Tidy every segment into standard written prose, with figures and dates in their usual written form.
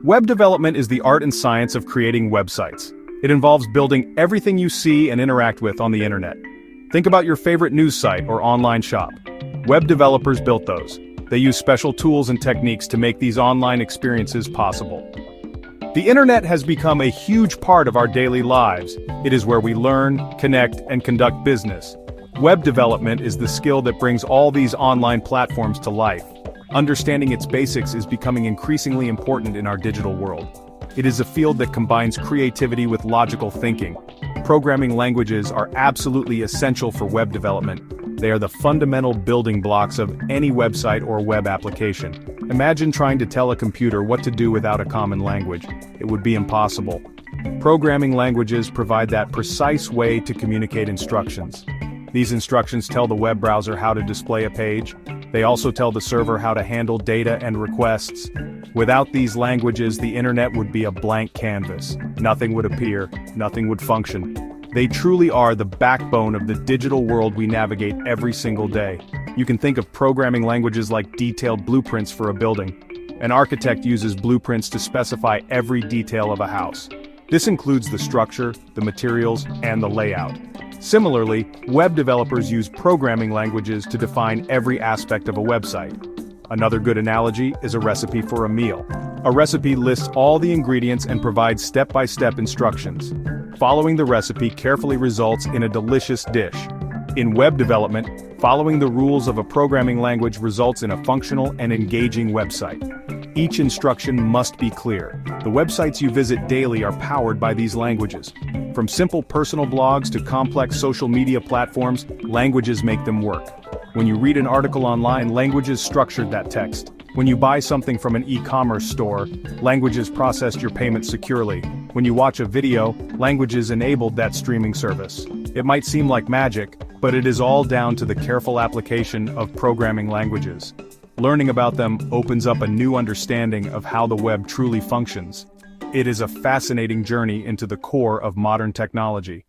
Web development is the art and science of creating websites. It involves building everything you see and interact with on the internet. Think about your favorite news site or online shop. Web developers built those. They use special tools and techniques to make these online experiences possible. The internet has become a huge part of our daily lives. It is where we learn, connect, and conduct business. Web development is the skill that brings all these online platforms to life. Understanding its basics is becoming increasingly important in our digital world. It is a field that combines creativity with logical thinking. Programming languages are absolutely essential for web development. They are the fundamental building blocks of any website or web application. Imagine trying to tell a computer what to do without a common language. It would be impossible. Programming languages provide that precise way to communicate instructions. These instructions tell the web browser how to display a page. They also tell the server how to handle data and requests. Without these languages, the internet would be a blank canvas. Nothing would appear, nothing would function. They truly are the backbone of the digital world we navigate every single day. You can think of programming languages like detailed blueprints for a building. An architect uses blueprints to specify every detail of a house. This includes the structure, the materials, and the layout. Similarly, web developers use programming languages to define every aspect of a website. Another good analogy is a recipe for a meal. A recipe lists all the ingredients and provides step-by-step instructions. Following the recipe carefully results in a delicious dish. In web development, following the rules of a programming language results in a functional and engaging website. Each instruction must be clear. The websites you visit daily are powered by these languages. From simple personal blogs to complex social media platforms, languages make them work. When you read an article online, languages structured that text. When you buy something from an e-commerce store, languages processed your payment securely. When you watch a video, languages enabled that streaming service. It might seem like magic, but it is all down to the careful application of programming languages. Learning about them opens up a new understanding of how the web truly functions. It is a fascinating journey into the core of modern technology.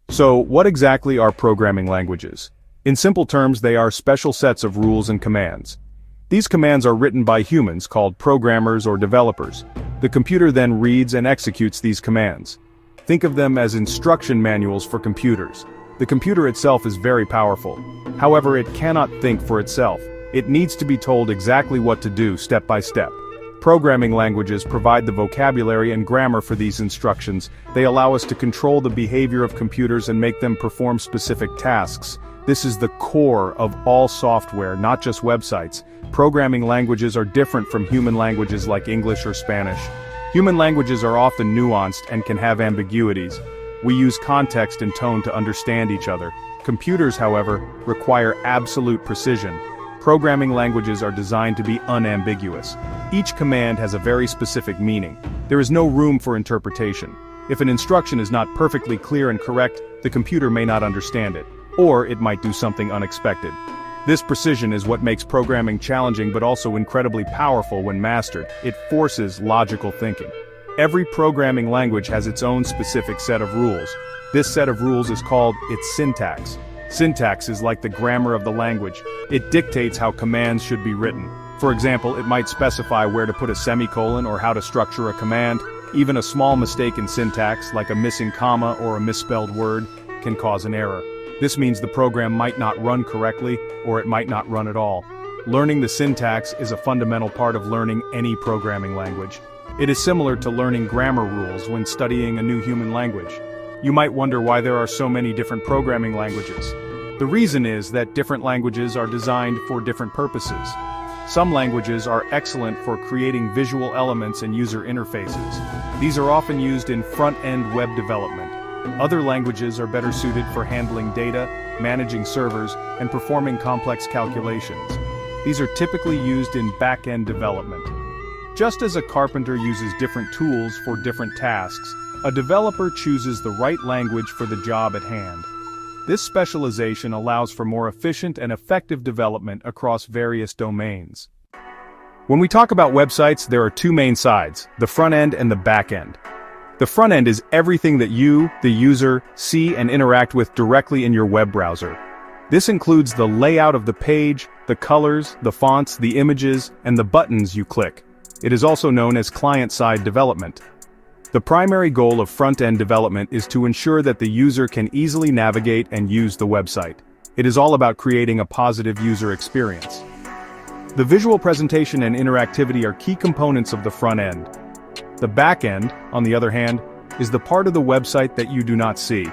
So, what exactly are programming languages? In simple terms, they are special sets of rules and commands. These commands are written by humans called programmers or developers. The computer then reads and executes these commands. Think of them as instruction manuals for computers. The computer itself is very powerful. However, it cannot think for itself. It needs to be told exactly what to do step by step. Programming languages provide the vocabulary and grammar for these instructions. They allow us to control the behavior of computers and make them perform specific tasks. This is the core of all software, not just websites. Programming languages are different from human languages like English or Spanish. Human languages are often nuanced and can have ambiguities. We use context and tone to understand each other. Computers, however, require absolute precision. Programming languages are designed to be unambiguous. Each command has a very specific meaning. There is no room for interpretation. If an instruction is not perfectly clear and correct, the computer may not understand it, or it might do something unexpected. This precision is what makes programming challenging but also incredibly powerful when mastered. It forces logical thinking. Every programming language has its own specific set of rules. This set of rules is called its syntax. Syntax is like the grammar of the language. It dictates how commands should be written. For example, it might specify where to put a semicolon or how to structure a command. Even a small mistake in syntax, like a missing comma or a misspelled word, can cause an error. This means the program might not run correctly, or it might not run at all. Learning the syntax is a fundamental part of learning any programming language. It is similar to learning grammar rules when studying a new human language. You might wonder why there are so many different programming languages. The reason is that different languages are designed for different purposes. Some languages are excellent for creating visual elements and user interfaces. These are often used in front-end web development. Other languages are better suited for handling data, managing servers, and performing complex calculations. These are typically used in back-end development. Just as a carpenter uses different tools for different tasks, a developer chooses the right language for the job at hand. This specialization allows for more efficient and effective development across various domains. When we talk about websites, there are two main sides, the front end and the back end. The front end is everything that you, the user, see and interact with directly in your web browser. This includes the layout of the page, the colors, the fonts, the images, and the buttons you click. It is also known as client-side development. The primary goal of front-end development is to ensure that the user can easily navigate and use the website. It is all about creating a positive user experience. The visual presentation and interactivity are key components of the front end. The back end, on the other hand, is the part of the website that you do not see.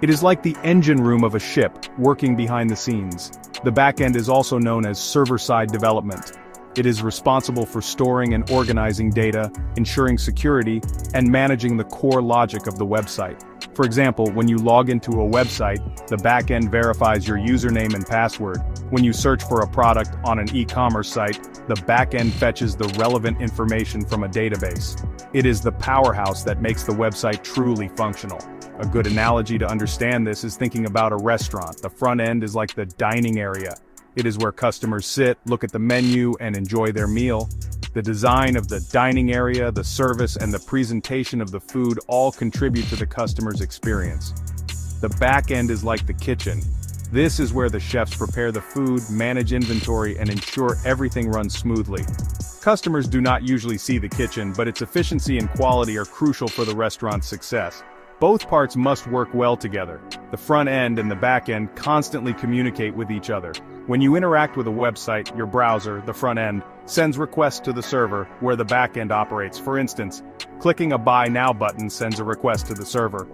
It is like the engine room of a ship, working behind the scenes. The back end is also known as server-side development. It is responsible for storing and organizing data, ensuring security, and managing the core logic of the website. For example, when you log into a website, the back end verifies your username and password. When you search for a product on an e-commerce site, the back end fetches the relevant information from a database. It is the powerhouse that makes the website truly functional. A good analogy to understand this is thinking about a restaurant. The front end is like the dining area. It is where customers sit, look at the menu, and enjoy their meal. The design of the dining area, the service, and the presentation of the food all contribute to the customer's experience. The back end is like the kitchen. This is where the chefs prepare the food, manage inventory, and ensure everything runs smoothly. Customers do not usually see the kitchen, but its efficiency and quality are crucial for the restaurant's success. Both parts must work well together. The front end and the back end constantly communicate with each other. When you interact with a website, your browser, the front end, sends requests to the server, where the back end operates. For instance, clicking a Buy Now button sends a request to the server.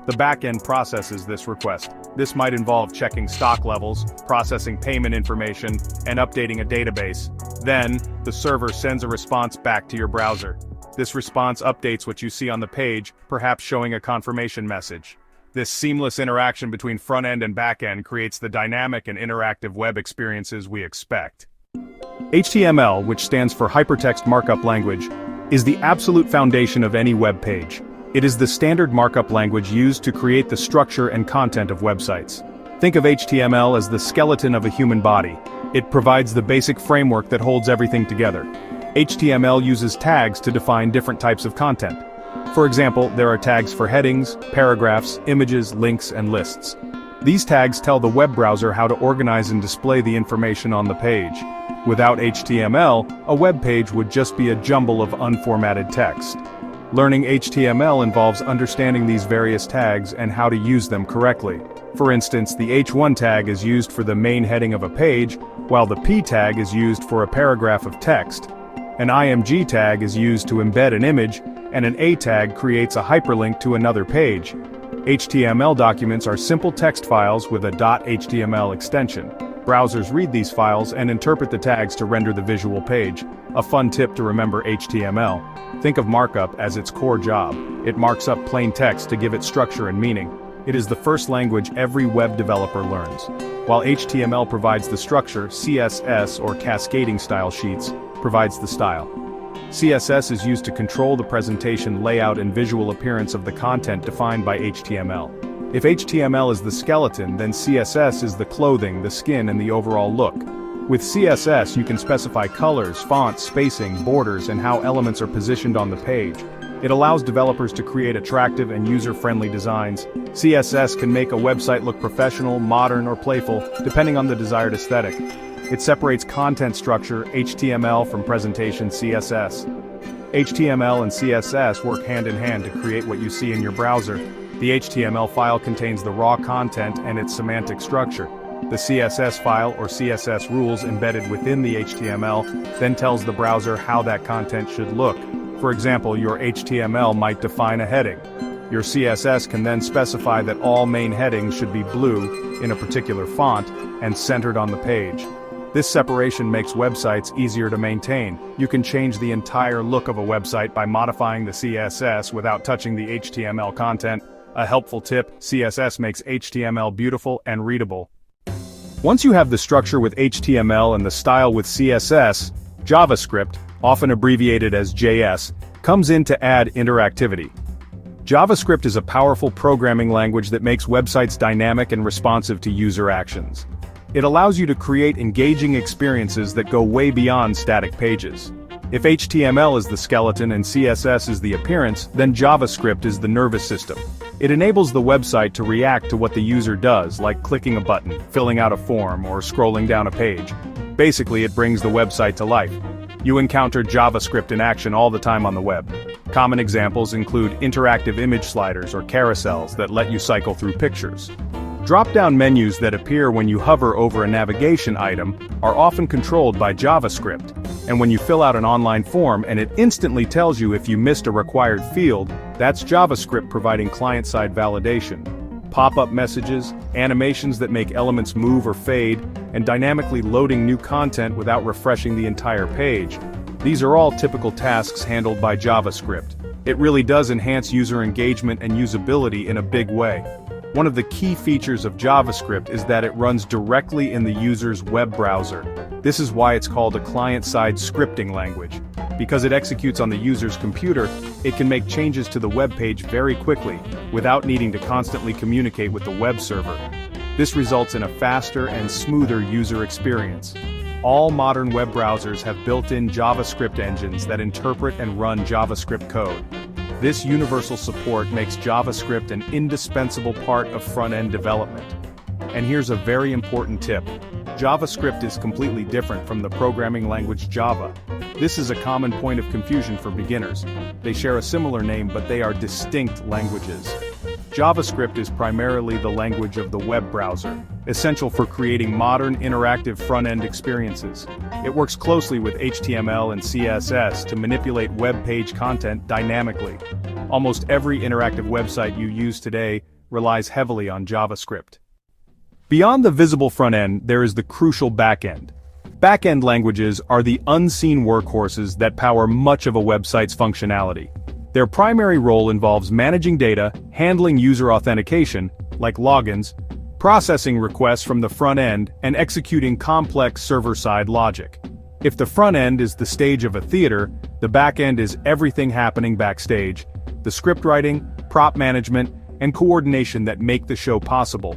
The back end processes this request. This might involve checking stock levels, processing payment information, and updating a database. Then, the server sends a response back to your browser. This response updates what you see on the page, perhaps showing a confirmation message. This seamless interaction between front end and back end creates the dynamic and interactive web experiences we expect. HTML, which stands for Hypertext Markup Language, is the absolute foundation of any web page. It is the standard markup language used to create the structure and content of websites. Think of HTML as the skeleton of a human body. It provides the basic framework that holds everything together. HTML uses tags to define different types of content. For example, there are tags for headings, paragraphs, images, links, and lists. These tags tell the web browser how to organize and display the information on the page. Without HTML, a web page would just be a jumble of unformatted text. Learning HTML involves understanding these various tags and how to use them correctly. For instance, the H1 tag is used for the main heading of a page, while the P tag is used for a paragraph of text. An IMG tag is used to embed an image, and an A tag creates a hyperlink to another page. HTML documents are simple text files with a .html extension. Browsers read these files and interpret the tags to render the visual page. A fun tip to remember HTML. Think of markup as its core job. It marks up plain text to give it structure and meaning. It is the first language every web developer learns. While HTML provides the structure, CSS, or cascading style sheets, provides the style. CSS is used to control the presentation, layout, and visual appearance of the content defined by HTML. If HTML is the skeleton, then CSS is the clothing, the skin, and the overall look. With CSS, you can specify colors, fonts, spacing, borders, and how elements are positioned on the page. It allows developers to create attractive and user-friendly designs. CSS can make a website look professional, modern, or playful, depending on the desired aesthetic. It separates content structure, HTML, from presentation, CSS. HTML and CSS work hand in hand to create what you see in your browser. The HTML file contains the raw content and its semantic structure. The CSS file, or CSS rules embedded within the HTML, then tells the browser how that content should look. For example, your HTML might define a heading. Your CSS can then specify that all main headings should be blue, in a particular font, and centered on the page. This separation makes websites easier to maintain. You can change the entire look of a website by modifying the CSS without touching the HTML content. A helpful tip: CSS makes HTML beautiful and readable. Once you have the structure with HTML and the style with CSS, JavaScript, often abbreviated as JS, comes in to add interactivity. JavaScript is a powerful programming language that makes websites dynamic and responsive to user actions. It allows you to create engaging experiences that go way beyond static pages. If HTML is the skeleton and CSS is the appearance, then JavaScript is the nervous system. It enables the website to react to what the user does, like clicking a button, filling out a form, or scrolling down a page. Basically, it brings the website to life. You encounter JavaScript in action all the time on the web. Common examples include interactive image sliders or carousels that let you cycle through pictures. Drop-down menus that appear when you hover over a navigation item are often controlled by JavaScript, and when you fill out an online form and it instantly tells you if you missed a required field, that's JavaScript providing client-side validation. Pop-up messages, animations that make elements move or fade, and dynamically loading new content without refreshing the entire page. These are all typical tasks handled by JavaScript. It really does enhance user engagement and usability in a big way. One of the key features of JavaScript is that it runs directly in the user's web browser. This is why it's called a client-side scripting language. Because it executes on the user's computer, it can make changes to the web page very quickly, without needing to constantly communicate with the web server. This results in a faster and smoother user experience. All modern web browsers have built-in JavaScript engines that interpret and run JavaScript code. This universal support makes JavaScript an indispensable part of front-end development. And here's a very important tip. JavaScript is completely different from the programming language Java. This is a common point of confusion for beginners. They share a similar name, but they are distinct languages. JavaScript is primarily the language of the web browser, essential for creating modern interactive front-end experiences. It works closely with HTML and CSS to manipulate web page content dynamically. Almost every interactive website you use today relies heavily on JavaScript. Beyond the visible front end, there is the crucial back end. Back-end languages are the unseen workhorses that power much of a website's functionality. Their primary role involves managing data, handling user authentication, like logins, processing requests from the front end, and executing complex server-side logic. If the front end is the stage of a theater, the back end is everything happening backstage, the script writing, prop management, and coordination that make the show possible.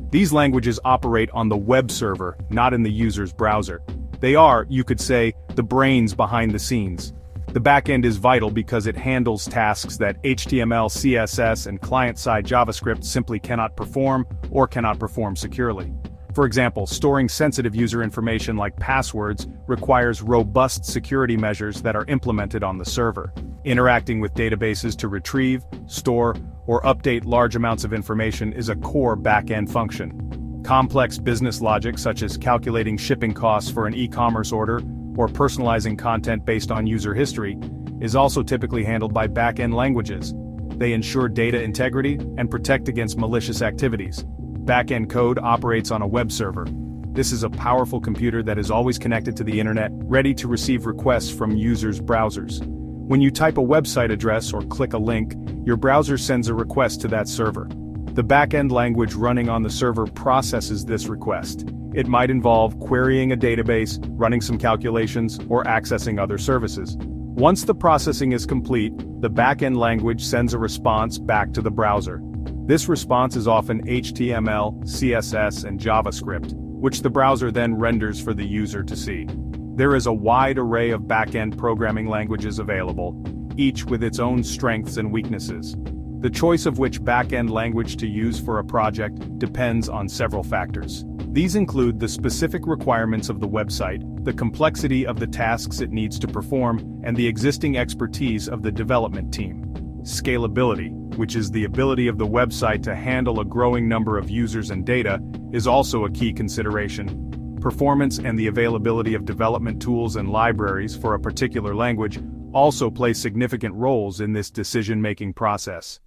These languages operate on the web server, not in the user's browser. They are, you could say, the brains behind the scenes. The backend is vital because it handles tasks that HTML, CSS, and client-side JavaScript simply cannot perform or cannot perform securely. For example, storing sensitive user information like passwords requires robust security measures that are implemented on the server. Interacting with databases to retrieve, store, or update large amounts of information is a core back-end function. Complex business logic such as calculating shipping costs for an e-commerce order or personalizing content based on user history is also typically handled by back-end languages. They ensure data integrity and protect against malicious activities. Back-end code operates on a web server. This is a powerful computer that is always connected to the internet, ready to receive requests from users' browsers. When you type a website address or click a link, your browser sends a request to that server. The back-end language running on the server processes this request. It might involve querying a database, running some calculations, or accessing other services. Once the processing is complete, the back-end language sends a response back to the browser. This response is often HTML, CSS, and JavaScript, which the browser then renders for the user to see. There is a wide array of back-end programming languages available, each with its own strengths and weaknesses. The choice of which back-end language to use for a project depends on several factors. These include the specific requirements of the website, the complexity of the tasks it needs to perform, and the existing expertise of the development team. Scalability, which is the ability of the website to handle a growing number of users and data, is also a key consideration. Performance and the availability of development tools and libraries for a particular language also play significant roles in this decision-making process.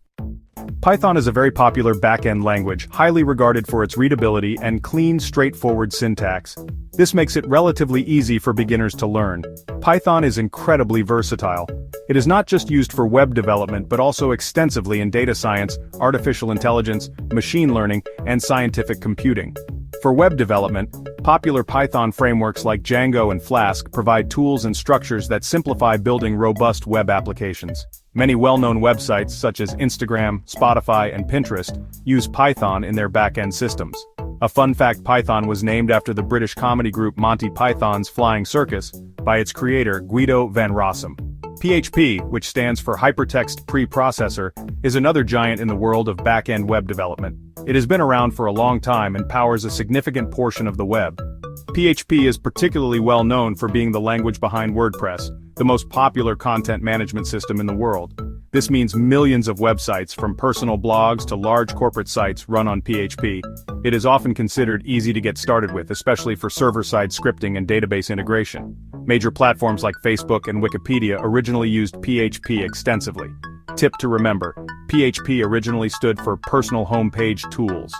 Python is a very popular back-end language, highly regarded for its readability and clean, straightforward syntax. This makes it relatively easy for beginners to learn. Python is incredibly versatile. It is not just used for web development but also extensively in data science, artificial intelligence, machine learning, and scientific computing. For web development, popular Python frameworks like Django and Flask provide tools and structures that simplify building robust web applications. Many well-known websites such as Instagram, Spotify, and Pinterest use Python in their back-end systems. A fun fact: Python was named after the British comedy group Monty Python's Flying Circus by its creator Guido van Rossum. PHP, which stands for Hypertext Preprocessor, is another giant in the world of back-end web development. It has been around for a long time and powers a significant portion of the web. PHP is particularly well known for being the language behind WordPress, the most popular content management system in the world. This means millions of websites from personal blogs to large corporate sites run on PHP. It is often considered easy to get started with, especially for server-side scripting and database integration. Major platforms like Facebook and Wikipedia originally used PHP extensively. Tip to remember: PHP originally stood for Personal Homepage Tools.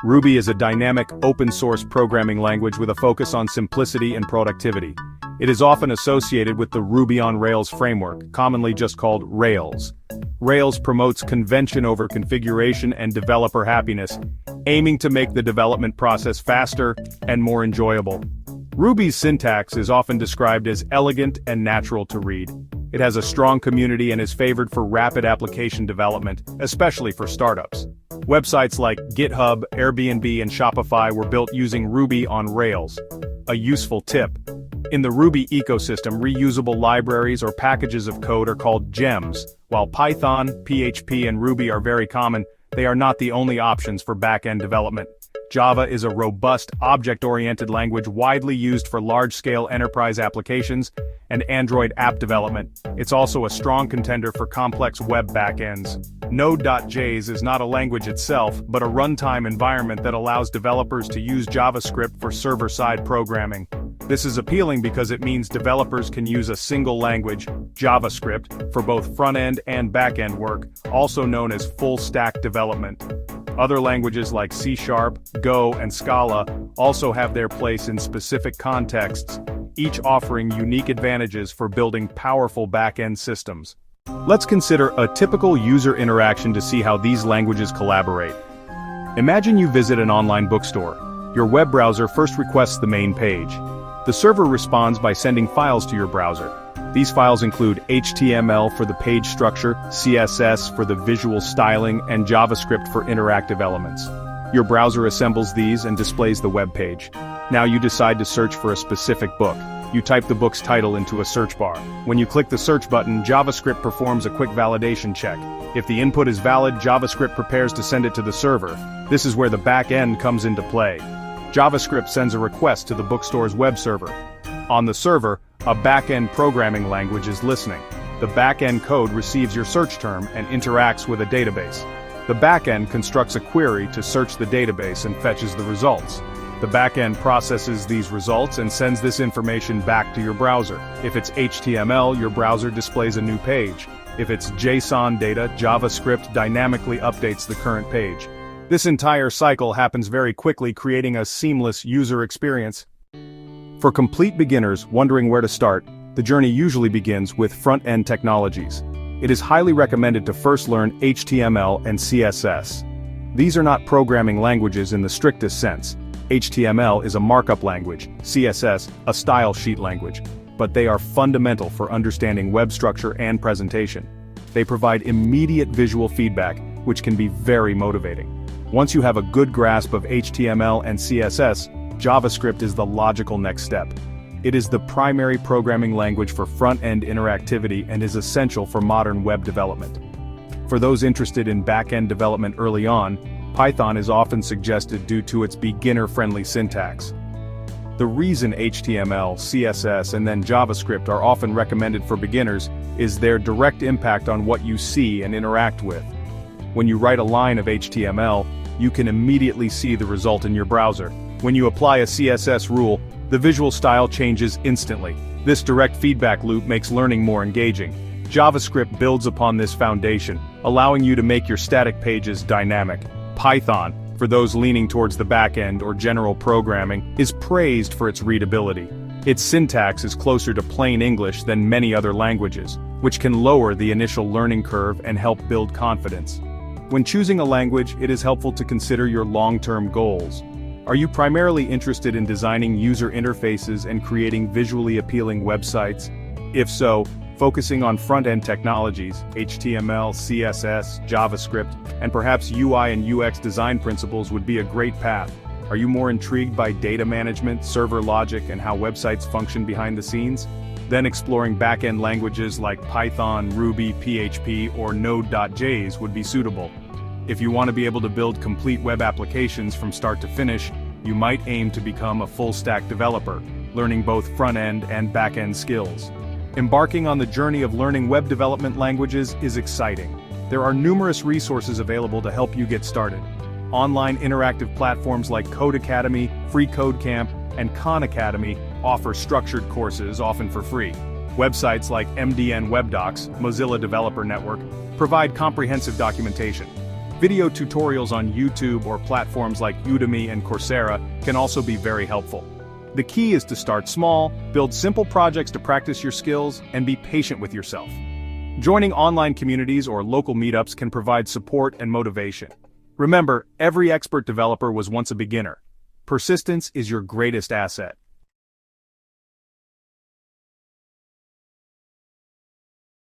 Ruby is a dynamic, open-source programming language with a focus on simplicity and productivity. It is often associated with the Ruby on Rails framework, commonly just called Rails. Rails promotes convention over configuration and developer happiness, aiming to make the development process faster and more enjoyable. Ruby's syntax is often described as elegant and natural to read. It has a strong community and is favored for rapid application development, especially for startups. Websites like GitHub, Airbnb, and Shopify were built using Ruby on Rails. A useful tip: in the Ruby ecosystem, reusable libraries or packages of code are called gems. While Python, PHP, and Ruby are very common, they are not the only options for back-end development. Java is a robust, object-oriented language widely used for large-scale enterprise applications and Android app development. It's also a strong contender for complex web backends. Node.js is not a language itself, but a runtime environment that allows developers to use JavaScript for server-side programming. This is appealing because it means developers can use a single language, JavaScript, for both front-end and back-end work, also known as full-stack development. Other languages like C#, Go, and Scala also have their place in specific contexts, each offering unique advantages for building powerful back-end systems. Let's consider a typical user interaction to see how these languages collaborate. Imagine you visit an online bookstore. Your web browser first requests the main page. The server responds by sending files to your browser. These files include HTML for the page structure, CSS for the visual styling, and JavaScript for interactive elements. Your browser assembles these and displays the web page. Now you decide to search for a specific book. You type the book's title into a search bar. When you click the search button, JavaScript performs a quick validation check. If the input is valid, JavaScript prepares to send it to the server. This is where the back end comes into play. JavaScript sends a request to the bookstore's web server. On the server, a back-end programming language is listening. The back-end code receives your search term and interacts with a database. The back-end constructs a query to search the database and fetches the results. The back-end processes these results and sends this information back to your browser. If it's HTML, your browser displays a new page. If it's JSON data, JavaScript dynamically updates the current page. This entire cycle happens very quickly, creating a seamless user experience. For complete beginners wondering where to start, the journey usually begins with front-end technologies. It is highly recommended to first learn HTML and CSS. These are not programming languages in the strictest sense. HTML is a markup language, CSS, a style sheet language, but they are fundamental for understanding web structure and presentation. They provide immediate visual feedback, which can be very motivating. Once you have a good grasp of HTML and CSS, JavaScript is the logical next step. It is the primary programming language for front-end interactivity and is essential for modern web development. For those interested in back-end development early on, Python is often suggested due to its beginner-friendly syntax. The reason HTML, CSS, and then JavaScript are often recommended for beginners is their direct impact on what you see and interact with. When you write a line of HTML, you can immediately see the result in your browser. When you apply a CSS rule, the visual style changes instantly. This direct feedback loop makes learning more engaging. JavaScript builds upon this foundation, allowing you to make your static pages dynamic. Python, for those leaning towards the back-end or general programming, is praised for its readability. Its syntax is closer to plain English than many other languages, which can lower the initial learning curve and help build confidence. When choosing a language, it is helpful to consider your long-term goals. Are you primarily interested in designing user interfaces and creating visually appealing websites? If so, focusing on front-end technologies, HTML, CSS, JavaScript, and perhaps UI and UX design principles would be a great path. Are you more intrigued by data management, server logic, and how websites function behind the scenes? Then exploring back-end languages like Python, Ruby, PHP, or Node.js would be suitable. If you want to be able to build complete web applications from start to finish, You might aim to become a full-stack developer, learning both front-end and back-end skills. Embarking on the journey of learning web development languages is exciting. There are numerous resources available to help you get started. Online interactive platforms like Code Academy, Free Code Camp, and Khan Academy offer structured courses, often for free. Websites like MDN WebDocs, Mozilla Developer Network, provide comprehensive documentation. Video tutorials on YouTube or platforms like Udemy and Coursera can also be very helpful. The key is to start small, build simple projects to practice your skills, and be patient with yourself. Joining online communities or local meetups can provide support and motivation. Remember, every expert developer was once a beginner. Persistence is your greatest asset.